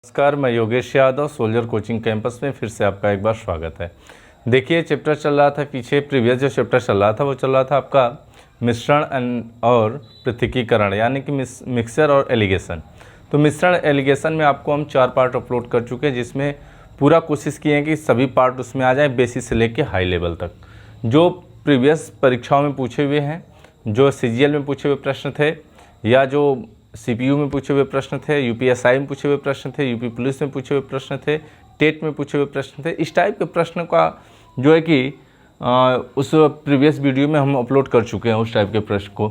नमस्कार, मैं Yogesh Yadav soldier coaching campus में फिर से आपका एक बार स्वागत है। देखिए, चैप्टर चल रहा था पीछे, प्रीवियस जो चैप्टर चल रहा था वो चल रहा था आपका मिश्रण और पृथकीकरण, यानी कि मिक्सचर और एलिगेशन। तो मिश्रण एलिगेशन में आपको हम 4 पार्ट अपलोड कर चुके हैं, जिसमें पूरा कोशिश किए हैं कि सभी पार्ट उसमें आ जाए, बेसिस से लेके हाई लेवल तक। जो प्रीवियस परीक्षाओं में पूछे हुए हैं, जो CGL में पूछे हुए प्रश्न थे, या जो CPU में पूछे हुए प्रश्न थे, UPSI में पूछे हुए प्रश्न थे, UP पुलिस में पूछे हुए प्रश्न थे, टेट में पूछे हुए प्रश्न थे, इस टाइप के प्रश्न का जो है कि उस प्रीवियस वीडियो में हम अपलोड कर चुके हैं उस टाइप के प्रश्न को।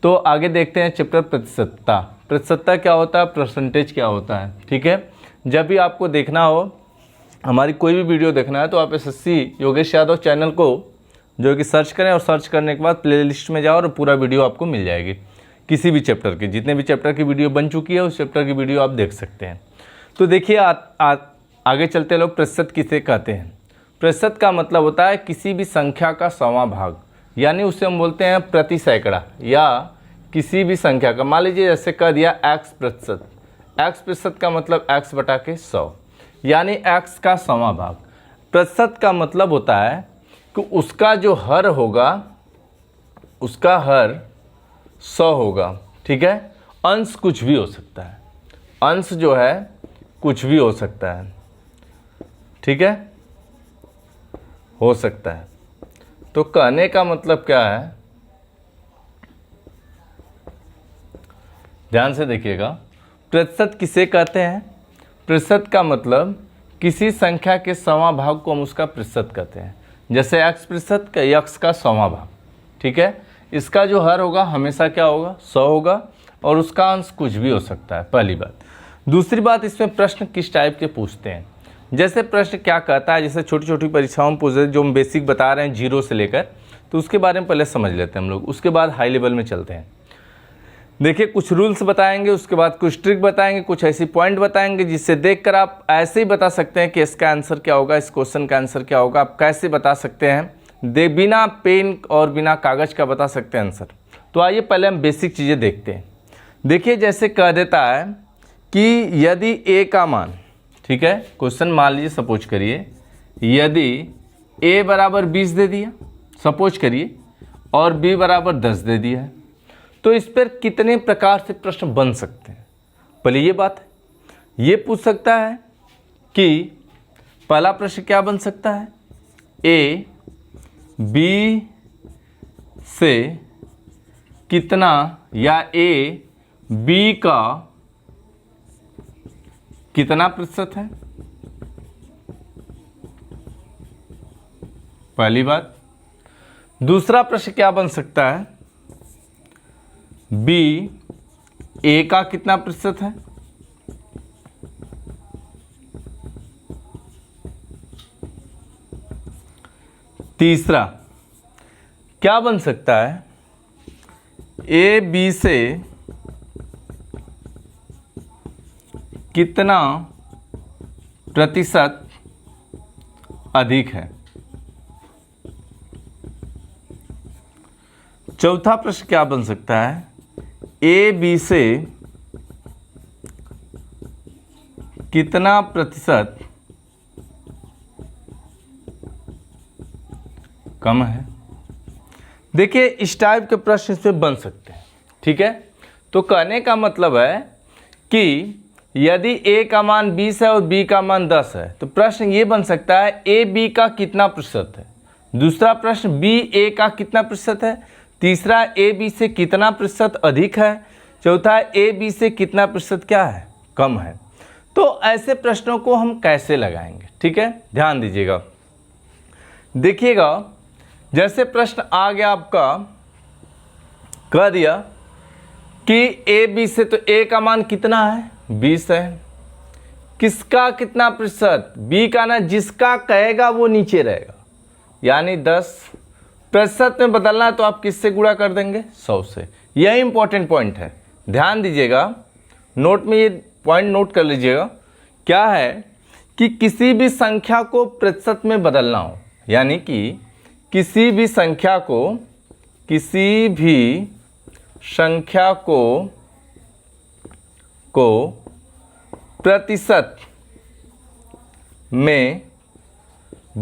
तो आगे देखते हैं चैप्टर प्रतिशतता। प्रतिशतता क्या होता है, परसेंटेज क्या होता है, ठीक है। जब भी आपको देखना हो, हमारी कोई भी वीडियो देखना है, तो आप SSC योगेश यादव चैनल को जो कि सर्च करें, और सर्च करने के बाद प्ले लिस्ट में जाओ और पूरा वीडियो आपको मिल जाएगी। किसी भी चैप्टर की, जितने भी चैप्टर की वीडियो बन चुकी है, उस चैप्टर की वीडियो आप देख सकते हैं। तो देखिए, आगे चलते लोग प्रतिशत किसे कहते हैं। प्रतिशत का मतलब होता है किसी भी संख्या का 100वां भाग, यानी उसे हम बोलते हैं प्रति सैकड़ा, या किसी भी संख्या का। मान लीजिए जैसे कह दिया x प्रतिशत, x प्रतिशत का मतलब x बटा के 100, यानी x का 100वां भाग। प्रतिशत का मतलब होता है कि उसका जो हर होगा, उसका हर 100 होगा, ठीक है। अंश कुछ भी हो सकता है, अंश जो है कुछ भी हो सकता है, ठीक है, हो सकता है। तो कहने का मतलब क्या है, ध्यान से देखिएगा। प्रतिशत किसे कहते हैं? प्रतिशत का मतलब किसी संख्या के 100वां भाग को हम उसका प्रतिशत कहते हैं। जैसे x प्रतिशत का x का 100वां भाग, ठीक है। इसका जो हर होगा हमेशा क्या होगा, 100 होगा, और उसका अंश कुछ भी हो सकता है, पहली बात। दूसरी बात, इसमें प्रश्न किस टाइप के पूछते हैं। जैसे प्रश्न क्या कहता है, जैसे छोटी छोटी परीक्षाओं में पूछते हैं, जो हम बेसिक बता रहे हैं 0 से लेकर, तो उसके बारे में पहले समझ लेते हैं हम लोग, उसके बाद हाई लेवल में चलते हैं। देखिए, कुछ रूल्स बताएंगे, उसके बाद कुछ ट्रिक बताएंगे, कुछ ऐसी पॉइंट बताएंगे जिससे देखकर आप ऐसे ही बता सकते हैं कि इसका आंसर क्या होगा, इस क्वेश्चन का आंसर क्या होगा। आप कैसे बता सकते हैं, बिना पेन और बिना कागज का बता सकते हैं आंसर। तो आइए पहले हम बेसिक चीज़ें देखते हैं। देखिए, जैसे कह देता है कि यदि a का मान, ठीक है, क्वेश्चन मान लीजिए, सपोज करिए, यदि a बराबर 20 दे दिया, सपोज करिए, और b बराबर 10 दे दिया है, तो इस पर कितने प्रकार से प्रश्न बन सकते हैं। पहले ये बात है, ये पूछ सकता है कि पहला प्रश्न क्या बन सकता है, a b से कितना, या a b का कितना प्रतिशत है, पहली बात। दूसरा प्रश्न क्या बन सकता है, b a का कितना प्रतिशत है, तीसरा क्या बन सकता है, a b से कितना प्रतिशत अधिक है। चौथा प्रश्न क्या बन सकता है, a b से कितना प्रतिशत कम है। देखिए, इस टाइप के प्रश्न इसमें बन सकते हैं, ठीक है। तो कहने का मतलब है कि यदि a का मान 20 है और b का मान 10 है, तो प्रश्न ये बन सकता है a b का कितना प्रतिशत है। दूसरा प्रश्न b a का कितना प्रतिशत है। तीसरा a b से कितना प्रतिशत अधिक है। चौथा a b से कितना प्रतिशत क्या है, कम है। तो ऐसे प्रश्नों को हम कैसे लगाएंगे, ठीक है, ध्यान दीजिएगा। देखिएगा, जैसे प्रश्न आ गया आपका, कह दिया कि a b से, तो a का मान कितना है, 20 है। किसका कितना प्रतिशत, b का ना, जिसका कहेगा वो नीचे रहेगा, यानी 10। प्रतिशत में बदलना है तो आप किससे गुणा कर देंगे, 100 से। यह इंपॉर्टेंट पॉइंट है, ध्यान दीजिएगा, नोट में ये पॉइंट नोट कर लीजिएगा। क्या है कि किसी भी संख्या को प्रतिशत में बदलना हो, यानी कि किसी भी संख्या को प्रतिशत में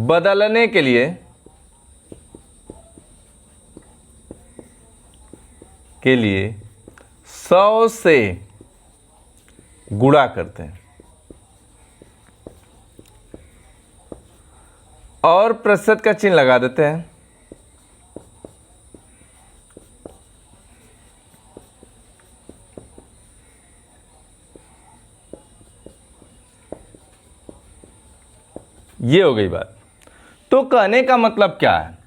बदलने के लिए के लिए 100 से गुणा करते हैं और प्रतिशत का चिन्ह लगा देते हैं। ये हो गई बात। तो कहने का मतलब क्या है,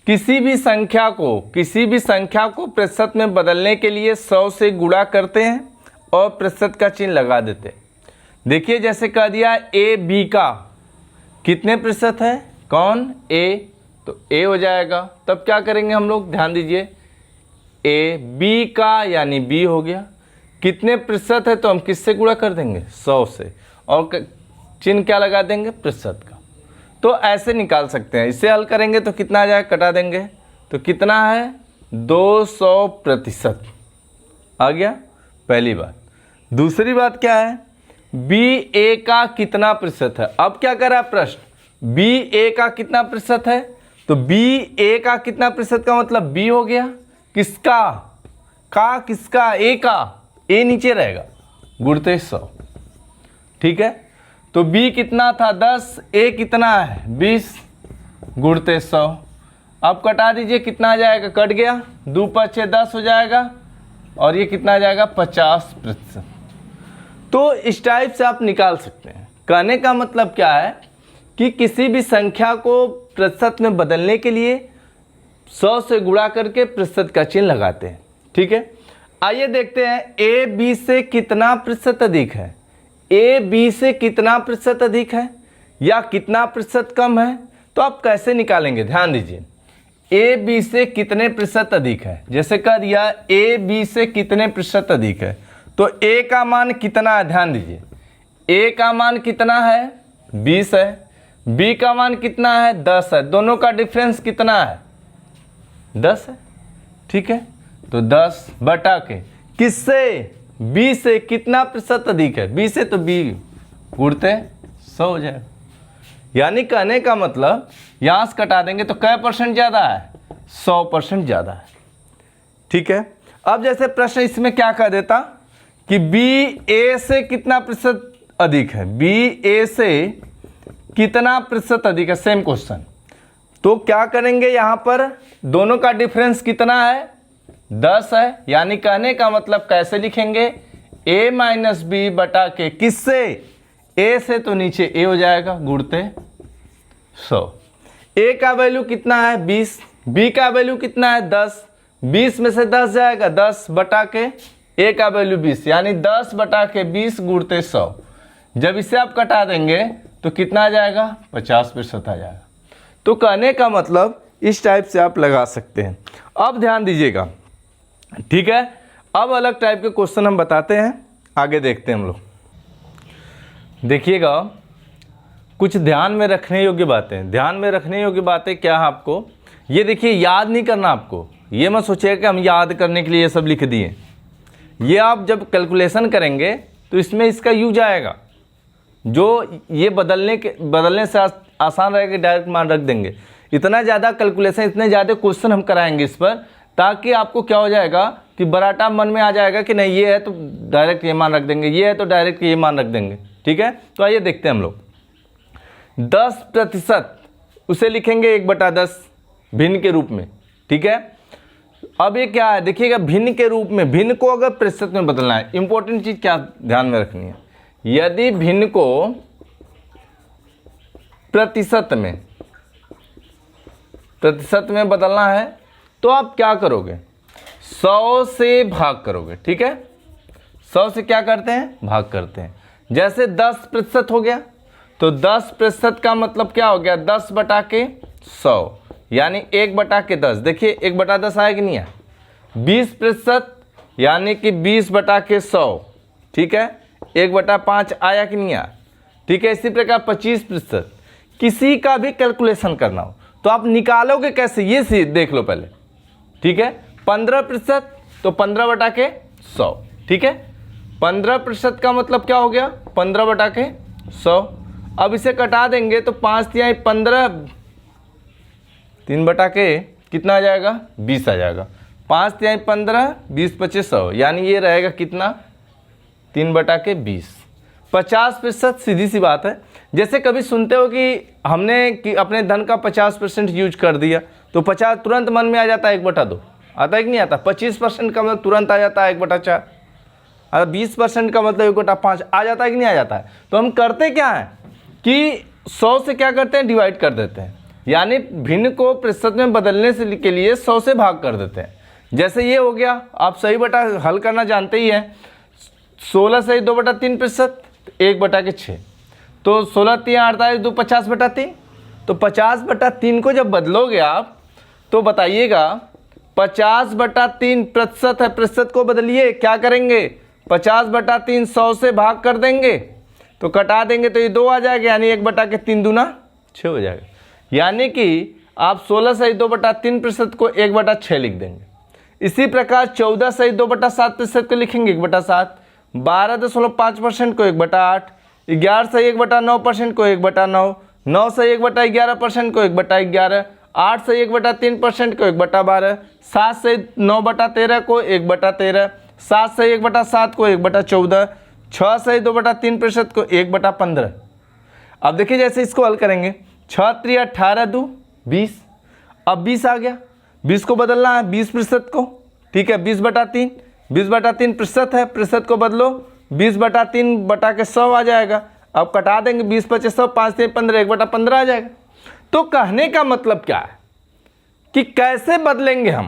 किसी भी संख्या को प्रतिशत में बदलने के लिए 100 से गुणा करते हैं और प्रतिशत का चिन्ह लगा देते हैं। देखिए जैसे कह दिया ए बी का कितने प्रतिशत है, कौन, ए, तो ए हो जाएगा। तब क्या करेंगे हम लोग, ध्यान दीजिए, ए बी का यानी बी हो गया। कितने प्रतिशत है तो हम किससे गुणा कर देंगे, 100 से, और चिन्ह क्या लगा देंगे, प्रतिशत का। तो ऐसे निकाल सकते हैं। इसे हल करेंगे तो कितना आ जाएगा, कटा देंगे तो कितना है, 200% आ गया, पहली बात। दूसरी बात क्या है, बी ए का कितना प्रतिशत है। अब क्या कर रहा है प्रश्न, बी ए का कितना प्रतिशत है, तो बी ए का कितना प्रतिशत का मतलब बी हो गया, किसका, किसका, ए का, ए नीचे रहेगा, गुणते 100, ठीक है। तो b कितना था 10, a कितना है 20, गुणते 100। अब कटा दीजिए, कितना आ जाएगा, कट गया, 2 × 5 = 10 हो जाएगा, और ये कितना आ जाएगा 50%। तो इस टाइप से आप निकाल सकते हैं। कहने का मतलब क्या है कि किसी भी संख्या को प्रतिशत में बदलने के लिए 100 से गुणा करके प्रतिशत का चिन्ह लगाते हैं, ठीक है। आइए देखते हैं a b से कितना प्रतिशत अधिक है, ए बी से कितना प्रतिशत अधिक है या कितना प्रतिशत कम है। तो आप कैसे निकालेंगे, ध्यान दीजिए, ए बी से कितने प्रतिशत अधिक है। जैसे कह दिया ए बी से कितने प्रतिशत अधिक है, तो ए का मान कितना है, ध्यान दीजिए, ए का मान कितना है 20 है, बी का मान कितना है 10 है, दोनों का डिफरेंस कितना है 10 है, ठीक है। तो 10 बटा के किससे, बी से कितना प्रतिशत अधिक है, बी से तो बी गुणते 100 हो जाएगा। यानी कहने का मतलब यहाँ से कटा देंगे तो कै % ज़्यादा है, 100% ज़्यादा है, ठीक है। अब जैसे प्रश्न इसमें क्या कह देता कि बी ए से कितना प्रतिशत अधिक है, बी ए से कितना प्रतिशत अधिक है, सेम क्वेश्चन। तो क्या करेंगे, यहाँ पर दोनों का डिफरेंस कितना है 10 है। यानी कहने का मतलब कैसे लिखेंगे, a - b बटा के किससे, a से तो नीचे a हो जाएगा, गुणते 100। a का वैल्यू कितना है 20, b का वैल्यू कितना है 10, 20 में से 10 जाएगा, 10 बटा के a का वैल्यू 20, यानी 10 बटा के 20 गुणते 100। जब इसे आप कटा देंगे तो कितना आ जाएगा, 50% आ जाएगा। तो कहने का मतलब इस टाइप से आप लगा सकते हैं। अब ध्यान दीजिएगा, ठीक है। अब अलग टाइप के क्वेश्चन हम बताते हैं, आगे देखते हैं हम लोग। देखिएगा, कुछ ध्यान में रखने योग्य बातें, ध्यान में रखने योग्य बातें क्या है आपको, ये देखिए, याद नहीं करना आपको, ये मत सोचिएगा कि हम याद करने के लिए ये सब लिख दिए। ये आप जब कैलकुलेशन करेंगे तो इसमें इसका यूज आएगा, जो ये बदलने से आसान रहेगा, डायरेक्ट मान रख देंगे। इतना ज़्यादा कैलकुलेशन, इतने ज़्यादा क्वेश्चन हम कराएंगे इस पर, ताकि आपको क्या हो जाएगा कि बराटा मन में आ जाएगा कि नहीं ये है तो डायरेक्ट ये मान रख देंगे, ये है तो डायरेक्ट ये मान रख देंगे, ठीक है। तो आइए देखते हैं हम लोग। 10% उसे लिखेंगे 1/10 भिन्न के रूप में, ठीक है। अब ये क्या है, देखिएगा, भिन्न के रूप में, भिन्न को अगर प्रतिशत में बदलना है, इंपॉर्टेंट चीज क्या ध्यान में रखनी है, यदि भिन्न को प्रतिशत में बदलना है तो आप क्या करोगे, 100 से भाग करोगे, ठीक है। 100 से क्या करते हैं, भाग करते हैं। जैसे 10% हो गया तो 10% का मतलब क्या हो गया, 10 बटा के 100, यानी 1/10। देखिए 1/10 आया कि नहीं आया। 20% यानी कि 20 बटा के 100, ठीक है। 1/5 आया कि नहीं आया, ठीक है। इसी प्रकार 25%, किसी का भी कैलकुलेशन करना हो तो आप निकालोगे कैसे, ये देख लो पहले, ठीक है। 15% तो 15 बटा के 100, ठीक है। 15% का मतलब क्या हो गया 15 बटा के 100। अब इसे कटा देंगे तो 5 तिहाई 15, 3 बटा के कितना आ जाएगा 20 आ जाएगा। 5 तिहाई 15, 20 पचे 100, यानी ये रहेगा कितना 3 बटा के 20। 50%, सीधी सी बात है। जैसे कभी सुनते हो कि हमने कि अपने धन का 50% यूज कर दिया तो 50 तुरंत मन में आ जाता है 1/2, आता है कि नहीं आता। 25% का मतलब तुरंत आ जाता है 1/4। अगर 20% का मतलब 1/5 आ जाता है कि नहीं आ जाता है। तो हम करते क्या है कि 100 से क्या करते हैं डिवाइड कर देते हैं, यानी भिन्न को प्रतिशत में बदलने से के लिए 100 से भाग कर देते हैं। जैसे ये हो गया, आप सही बटा हल करना जानते ही हैं। 16 सही 2/3%, 1/6, तो 16 तिहाई 48, 2 50/3। तो 50/3 को जब बदलोगे आप तो बताइएगा 50/3 प्रतिशत है, प्रतिशत को बदलिए, क्या करेंगे 50/3 100 से भाग कर देंगे तो कटा देंगे तो ये 2 आ जाएगा, यानी 1/3 दूना 6 हो जाएगा। यानी कि आप 16 सही 2/3% को 1/6 लिख देंगे। इसी प्रकार 14 सही 2/7% को लिखेंगे 1/7, 12.5% को 1/8, 11 सही 1/9% को 1/9, 9 सही 1/11% को 1/11, 8 सही 1/3% को 1/12, 7 सही 9/13 को 1/13, 7 सही 1/7 को 1/14, 6 सही 2/3% को 1/15। अब देखिए जैसे इसको हल करेंगे, 6 3 18 2 20। अब 20 आ गया, 20 को बदलना है 20% को, ठीक है 20/3, 20/3 प्रतिशत है, प्रतिशत को बदलो 20/3 बटा के 100 आ जाएगा। अब कटा देंगे 20 पचे 100, 5 से 15, 1/15 आ जाएगा। तो कहने का मतलब क्या है कि कैसे बदलेंगे हम,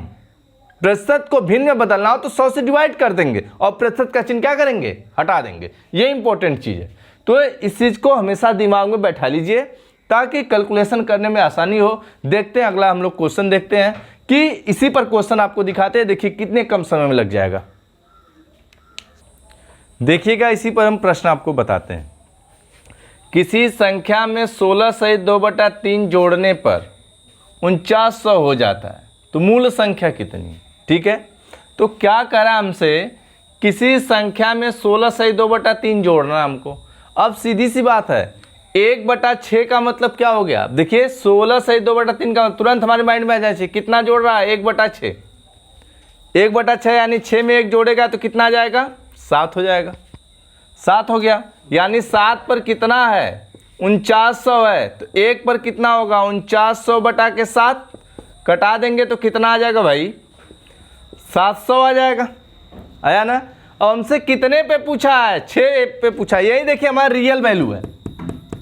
प्रतिशत को भिन्न में बदलना हो तो 100 से डिवाइड कर देंगे और प्रतिशत का चिन्ह क्या करेंगे हटा देंगे। ये इंपॉर्टेंट चीज़ है। तो इस चीज़ को हमेशा दिमाग में बैठा लीजिए ताकि कैलकुलेशन करने में आसानी हो। देखते हैं अगला हम लोग क्वेश्चन देखते हैं कि इसी पर क्वेश्चन आपको दिखाते हैं, देखिए कितने कम समय में लग जाएगा। देखिएगा इसी पर हम प्रश्न आपको बताते हैं। किसी संख्या में 16 सहित 2/3 जोड़ने पर 4900 हो जाता है, तो मूल संख्या कितनी है, ठीक है। तो क्या करा हमसे, किसी संख्या में 16 सहित 2/3 जोड़ना हमको। अब सीधी सी बात है, 1/6 का मतलब क्या हो गया, देखिए 16 सहित 2/3 का तुरंत हमारे माइंड में आ जाए, कितना जोड़ रहा है 1/6, 1/6 यानी 6 में 1 जोड़ेगा तो कितना आ जाएगा 7 हो जाएगा, 7 हो गया। यानी 7 पर कितना है 4900 है, तो 1 पर कितना होगा 4900 बटा के 7, कटा देंगे तो कितना आ जाएगा भाई 700 आ जाएगा, आया ना। अब हमसे कितने पे पूछा है, 6 पे पूछा, यही देखिए हमारा रियल वैल्यू है,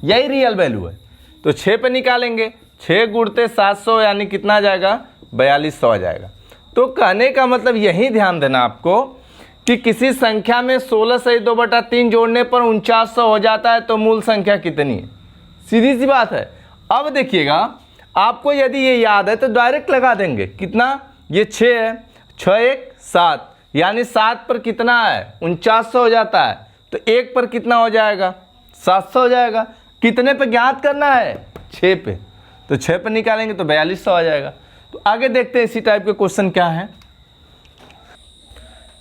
यही रियल वैल्यू है। तो 6 पे निकालेंगे, 6 गुणते 700 यानी कितना आ जाएगा 4200 आ जाएगा। तो कहने का मतलब यही ध्यान देना आपको कि किसी संख्या में 16 सहित 2/3 जोड़ने पर 4900 हो जाता है, तो मूल संख्या कितनी है, सीधी सी बात है। अब देखिएगा आपको यदि ये याद है तो डायरेक्ट लगा देंगे, कितना ये 6 है, 6 1 7, यानी 7 पर कितना है 4900 हो जाता है, तो 1 पर कितना हो जाएगा 700 हो जाएगा। कितने पे ज्ञात करना है 6 पे, तो 6 पे निकालेंगे तो 4200 आ जाएगा। तो आगे देखते हैं इसी टाइप के क्वेश्चन क्या है।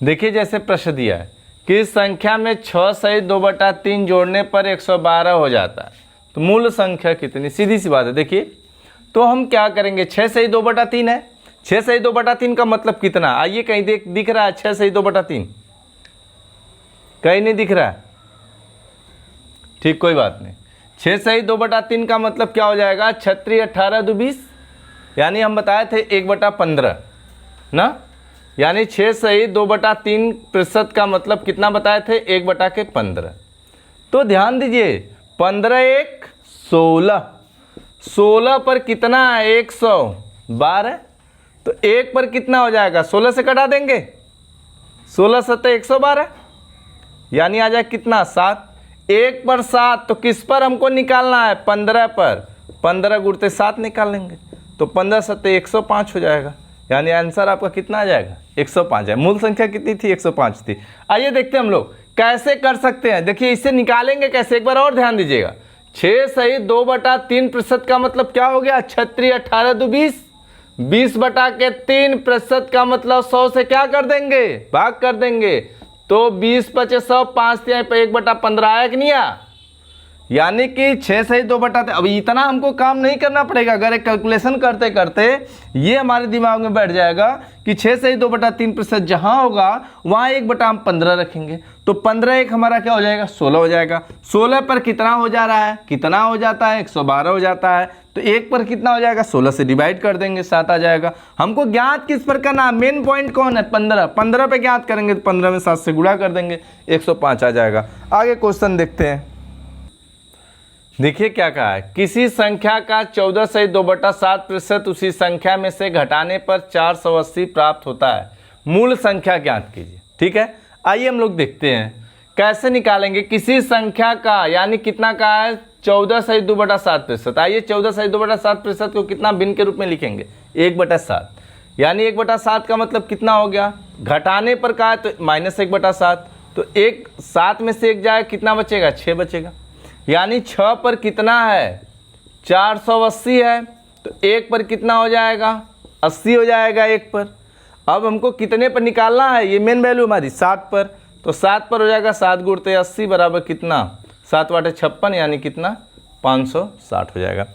देखिए जैसे प्रश्न दिया है कि इस संख्या में 6 सहित 2/3 जोड़ने पर 112 हो जाता है, तो मूल संख्या कितनी, सीधी सी बात है। देखिए तो हम क्या करेंगे, 6 सहित 2/3 है, 6 सहित 2/3 का मतलब कितना, आइए कहीं दिख रहा है 6 सहित 2/3, कहीं नहीं दिख रहा है, ठीक कोई बात नहीं। 6 सहित 2/3 का मतलब क्या हो जाएगा 36 18 2 20, यानी हम बताए थे 1/15 ना, यानी 6 सहित 2/3 प्रतिशत का मतलब कितना बताए थे 1/15। तो ध्यान दीजिए 15 1 16, 16 पर कितना है 112, तो 1 पर कितना हो जाएगा 16 से कटा देंगे, 16 7 112, यानी आ जाए कितना 7, 1 पर 7, तो किस पर हमको निकालना है 15 पर, 15 गुणते 7 निकाल लेंगे तो 15 7 105 हो जाएगा, यानी आंसर आपका कितना आ जाएगा 105 है। मूल संख्या कितनी थी 105 थी। आइए देखते हैं हम लोग कैसे कर सकते हैं। देखिए इसे निकालेंगे कैसे, एक बार और ध्यान दीजिएगा। 6 सहित 2/3 प्रतिशत का मतलब क्या हो गया 36 18 2 20, 20/3 प्रतिशत का मतलब 100 से क्या कर देंगे भाग कर देंगे, तो 20 पचे 100, 5 तिहाई पे 1/15 आया कि नहीं आया? यानी कि 6 सही 2/3। अब इतना हमको काम नहीं करना पड़ेगा। अगर एक कैलकुलेशन करते करते ये हमारे दिमाग में बैठ जाएगा कि 6 सही 2/3% जहाँ होगा वहाँ 1/15 रखेंगे, तो 15 एक हमारा क्या हो जाएगा? 16 हो जाएगा। 16 पर कितना हो जा रहा है? कितना हो जाता है? 112 हो जाता है। तो 1 पर कितना हो जाएगा? 16 से डिवाइड कर देंगे, 7 आ जाएगा। हमको ज्ञात किस पर करना है? मेन पॉइंट कौन है? 15। 15 पे ज्ञात करेंगे तो 15 में 7 से गुणा कर देंगे, 105 आ जाएगा। आगे क्वेश्चन देखते हैं। देखिए क्या कहा है, किसी संख्या का 14 सही 2/7% उसी संख्या में से घटाने पर 480 प्राप्त होता है। मूल संख्या ज्ञात कीजिए। ठीक है, आइए हम लोग देखते हैं कैसे निकालेंगे किसी संख्या का, यानी कितना का है? 14 सही 2/7%। आइए 14 सही 2/7% को कितना भिन्न के रूप में लिखेंगे? 1/7। यानी 1/7 का मतलब कितना हो गया? घटाने पर का है तो -1/7। तो 7 में से 1 जाए, कितना बचेगा? 6 बचेगा। यानी 6 पर कितना है? 480 है। तो 1 पर कितना हो जाएगा? 80 हो जाएगा 1 पर। अब हमको कितने पर निकालना है? ये मेन वैल्यू हमारी 7 पर। तो 7 पर हो जाएगा 7 गुणते 80 बराबर कितना? 7 वाटे 56, यानी कितना? 560 हो जाएगा।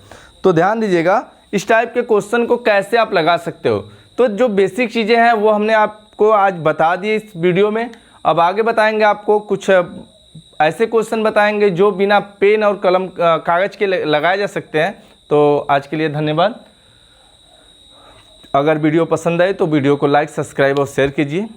तो ध्यान दीजिएगा, इस टाइप के क्वेश्चन को कैसे आप लगा सकते हो। तो जो बेसिक चीज़ें हैं वो हमने आपको आज बता दी इस वीडियो में। अब आगे बताएंगे आपको कुछ ऐसे क्वेश्चन बताएंगे जो बिना पेन और कलम कागज़ के लगाए जा सकते हैं। तो आज के लिए धन्यवाद। अगर वीडियो पसंद आए तो वीडियो को लाइक, सब्सक्राइब और शेयर कीजिए।